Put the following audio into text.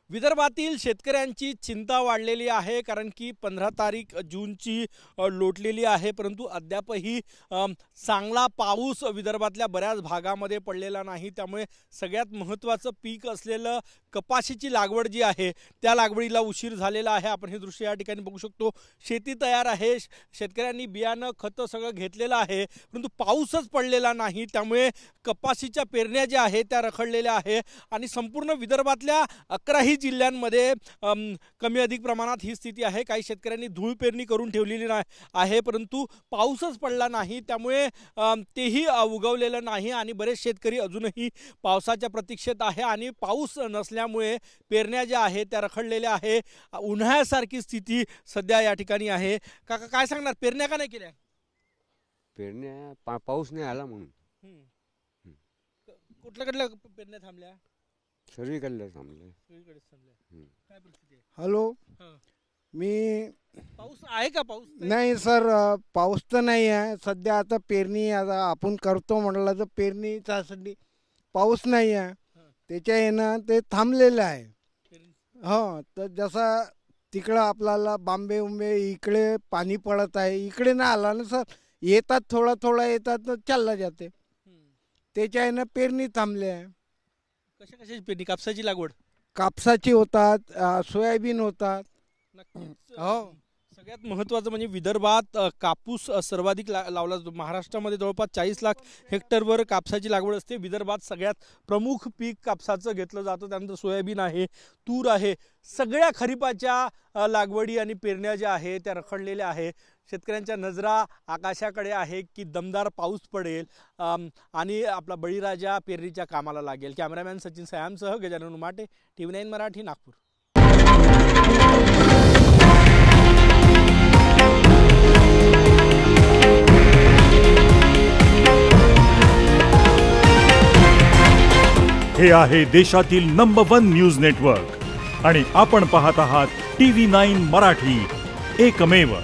विदर्भातील शेतकऱ्यांची चिंता वाढलेली आहे, कारण की 15 तारीख जूनची लोटलेली आहे, परंतु अद्यापही चांगला पाऊस विदर्भातल्या बऱ्याच भागामध्ये पडलेला नाही। त्यामुळे सगळ्यात महत्त्वाचं पीक असलेलं कपाशीची लागवड जी आहे त्या लागवडीला उशीर झालेला आहे। आपण हे दृश्य या ठिकाणी बघू शकतो। शेती तयार आहे, शेतकऱ्यांनी बियाणं खतं सगळं घेतलेलं आहे, परंतु पाऊसच पडलेला नाही। त्यामुळे कपाशीच्या पेरण्या ज्या आहेत त्या रखडलेल्या आहे आणि संपूर्ण विदर्भातल्या 11 जिल्ह्यांमध्ये कमी अधिक प्रमाणात ही स्थिती आहे। काही शेतकऱ्यांनी धूळ पेरणी करून ठेवलेली आहे, परंतु पाऊसच पडला नाही, त्यामुळे तेही उगवलेलं नाही आणि बरेच शेतकरी अजूनही पावसाच्या प्रतीक्षेत आहे आणि पाऊस नसल्यामुळे पेरण्या ज्या आहेत त्या रखडलेल्या आहे। उन्हाळ्यासारखी स्थिती सध्या या ठिकाणी आहे। काका काय सांगणार, पेरण्या का नाही केल्या? पेरण्या पाऊस नाही आला म्हणून। कुठल्या पेरण्या थांबल्या? सगळीकडे थांबले। काय परिस्थिती आहे? हॅलो, मी पाऊस आहे का? पाऊस नाही सर, पाऊस तर नाही आहे सध्या। आता पेरणी आता आपण करतो म्हटलं तर पेरणीसाठी पाऊस नाही आहे, त्याच्या येणं ते थांबलेलं आहे। हो, तर जसा तिकडं आपल्याला बांबे उंबे इकडे पाणी पडत आहे, इकडे नाही आला ना सर। येतात थोडा थोडा येतात तर चालला जाते, त्याच्या येणं पेरणी थांबले आहे। कशाची पेरणी? कापसाची लागवड? कापसाची होतात, सोयाबीन होतात। हो, सगळ्यात महत्त्वाचं म्हणजे विदर्भात कापूस सर्वाधिक लावला जातो। महाराष्ट्रामध्ये जवळपास 40 लाख हेक्टरवर कापसाची लागवड असते। विदर्भात सगळ्यात प्रमुख पीक कापसाचं घेतलं जातं, त्यानंतर सोयाबीन आहे, तूर आहे। सगळ्या खरीपाच्या लागवडी आणि पेरण्या ज्या आहेत त्या रखडलेल्या आहे। शेतकऱ्यांच्या नजरा आकाशाकडे आहे की दमदार पाऊस पडेल आणि आपला बळीराजा पेरणीच्या कामाला लागेल। कॅमेरामॅन सचिन सयामसह गजानन उमाटे, TV9 मराठी, नागपूर। हे आहे देशातील नंबर 1 न्यूज नेटवर्क आणि आपण पाहत आहात TV9 मराठी, एकमेव।